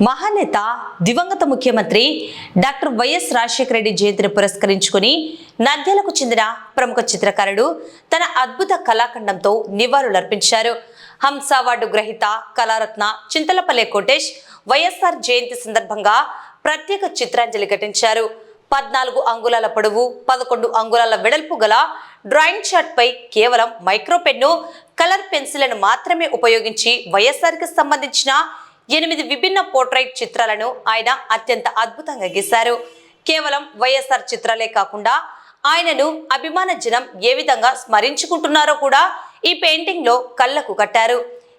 మహానేత దివంగత ముఖ్యమంత్రి డాక్టర్ వైఎస్ రాజశేఖర రెడ్డి జయంతిని పురస్కరించుకుని నంద్యాలకు చెందిన ప్రముఖ చిత్రకారుడు తన అద్భుత కళాఖండంతో నివాళులర్పించారు. హంస అవార్డు గ్రహీత కళారత్న చింతలపల్లె కోటేష్ వైఎస్ఆర్ జయంతి సందర్భంగా ప్రత్యేక చిత్రాంజలి ఘటించారు. 14 అంగుళాల పొడవు 11 అంగుళాల వెడల్పు గల డ్రాయింగ్ షాట్ పై కేవలం మైక్రో పెన్ను, కలర్ పెన్సిళ్లను మాత్రమే ఉపయోగించి వైఎస్ఆర్కి సంబంధించిన 8 విభిన్న పోర్ట్రైట్ చిత్రాలను ఆయన అత్యంత అద్భుతంగా గీశారు. కేవలం వైఎస్ఆర్ చిత్రాలే కాకుండా ఆయనను అభిమాన జనం ఏ విధంగా స్మరించుకుంటున్నారో కూడా ఈ పెయింటింగ్ లో కళ్ళకు కట్టారు.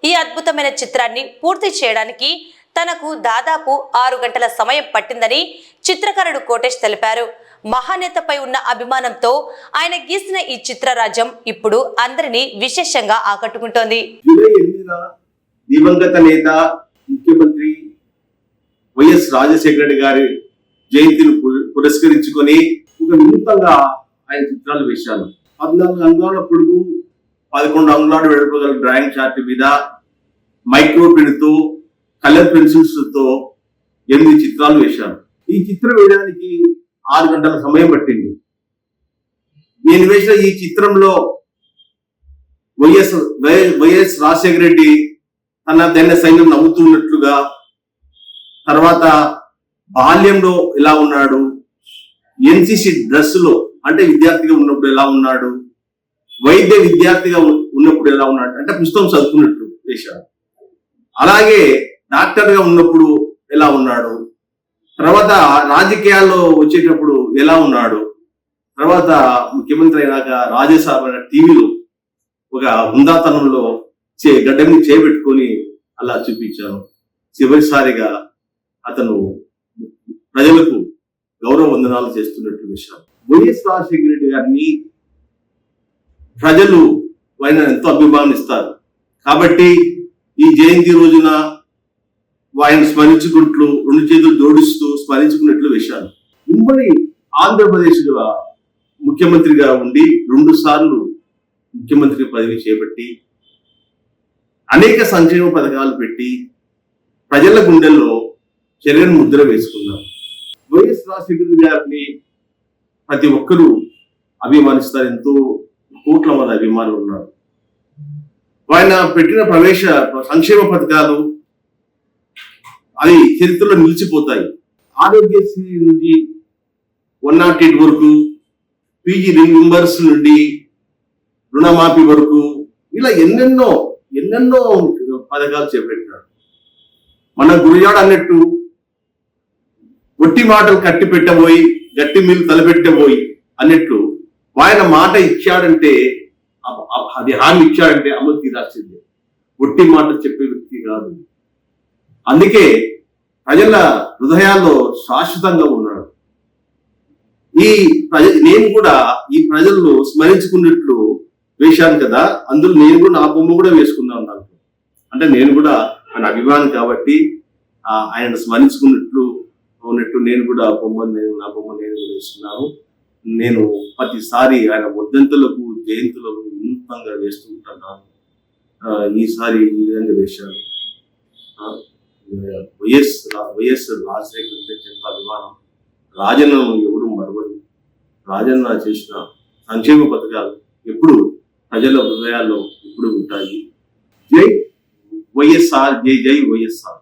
ఈ అద్భుతమైన చిత్రాన్ని పూర్తి చేయడానికి తనకు దాదాపు 6 గంటల సమయం పట్టిందని చిత్రకారుడు కోటేష్ తెలిపారు. మహానేతపై ఉన్న అభిమానంతో ఆయన గీసిన ఈ చిత్రరాజ్యం ఇప్పుడు అందరినీ విశేషంగా ఆకట్టుకుంటోంది. దివంగత నేత ముఖ్యమంత్రి వైఎస్ రాజశేఖర రెడ్డి గారి జయంతిని పురస్కరించుకొని ఒక వినూత్నంగా ఆయన చిత్రాలు వేశారు. 14 అంగుళాల పొడుగు 11 అంగుళాల వెడల్పు గల డ్రాయింగ్ చార్ట్ మీద మైక్రో పెన్ తో కలర్ పెన్సిల్స్ తో 8 చిత్రాలు వేశాను. ఈ చిత్రం వేయడానికి 6 గంటల సమయం పట్టింది. నేను వేసిన ఈ చిత్రంలో వైఎస్ రాజశేఖర రెడ్డి తన దైన సైన్యం నవ్వుతున్నట్లుగా, తర్వాత బాల్యంలో ఎలా ఉన్నాడు, ఎన్సిసి డ్రెస్ లో అంటే విద్యార్థిగా ఉన్నప్పుడు ఎలా ఉన్నాడు, వైద్య విద్యార్థిగా ఉన్నప్పుడు ఎలా ఉన్నాడు అంటే పుస్తకం చదువుకున్నట్లు వేశాడు. అలాగే డాక్టర్ గా ఉన్నప్పుడు ఎలా ఉన్నాడు, తర్వాత రాజకీయాల్లో వచ్చేటప్పుడు ఎలా ఉన్నాడు, తర్వాత ముఖ్యమంత్రి అయినాక రాజ్యసభ టీవీలో ఒక హుందాతనంలో గడ్డ మీద చేపెట్టుకొని అలా చూపించాను. చివరిసారిగా అతను ప్రజలకు గౌరవ వందనాలు చేస్తున్నట్టు విషయం. వైఎస్ రాజశేఖర రెడ్డి గారిని ప్రజలు ఆయన ఎంతో అభిమానిస్తారు కాబట్టి ఈ జయంతి రోజున ఆయన స్మరించుకుంటూ 2 చేతులు జోడిస్తూ స్మరించుకున్నట్లు వేశాను. ఉమ్మడి ఆంధ్రప్రదేశ్ ముఖ్యమంత్రిగా ఉండి 2 సార్లు ముఖ్యమంత్రి పదవి చేపట్టి అనేక సంక్షేమ పథకాలు పెట్టి ప్రజల గుండెల్లో చెరగని ముద్ర వేసుకున్నారు. వైఎస్ రాజశేఖర గారిని ప్రతి ఒక్కరూ అభిమానిస్తారు. ఎంతో కోట్ల మంది అభిమానులు ఉన్నారు. ఆయన పెట్టిన సంక్షేమ పథకాలు అవి చరిత్రలో నిలిచిపోతాయి. ఆరోగ్యశ్రీ నుండి 108 వరకు, పీజీ రింబర్స్ నుండి రుణమాఫీ వరకు ఇలా ఎన్నెన్నో పథకాలు చేపట్టినాడు. మన గురిజాడ అన్నట్టు ఒట్టి మాటలు కట్టి పెట్టబోయి గట్టి మీలు తలపెట్టబోయి అన్నట్టు ఆయన మాట ఇచ్చాడంటే అది హామీ ఇచ్చాడంటే అమలు తీరాల్సిందే. ఒట్టి మాటలు చెప్పే వ్యక్తి కాదు. అందుకే ప్రజల హృదయాల్లో శాశ్వతంగా ఉన్నాడు. నేను కూడా ఈ ప్రజలను స్మరించుకున్నట్లు వేశాను కదా, అందులో నేను కూడా నా బొమ్మ కూడా వేసుకున్నాను. దాంట్లో అంటే నేను కూడా ఆయన అభిమానం కాబట్టి ఆయన స్మరించుకున్నట్లు ఉన్నట్టు నేను కూడా నా బొమ్మ నేను కూడా వేసుకున్నాను. నేను ప్రతిసారి ఆయన వర్ధంతులకు జయంతులకు వినూత్నంగా వేస్తూ ఉంటున్నాను. ఈసారి ఈ విధంగా వేశాను. వైఎస్ రాజశేఖర రెడ్డి ఎంత అభిమానం. రాజన్నను ఎవరు మరవరు. రాజన్న చేసిన సంక్షేమ పథకాలు ఎప్పుడు ప్రజల హృదయాల్లో ఎప్పుడు ఉంటాయి. జై వైఎస్ఆర్, జై జై వైఎస్ఆర్.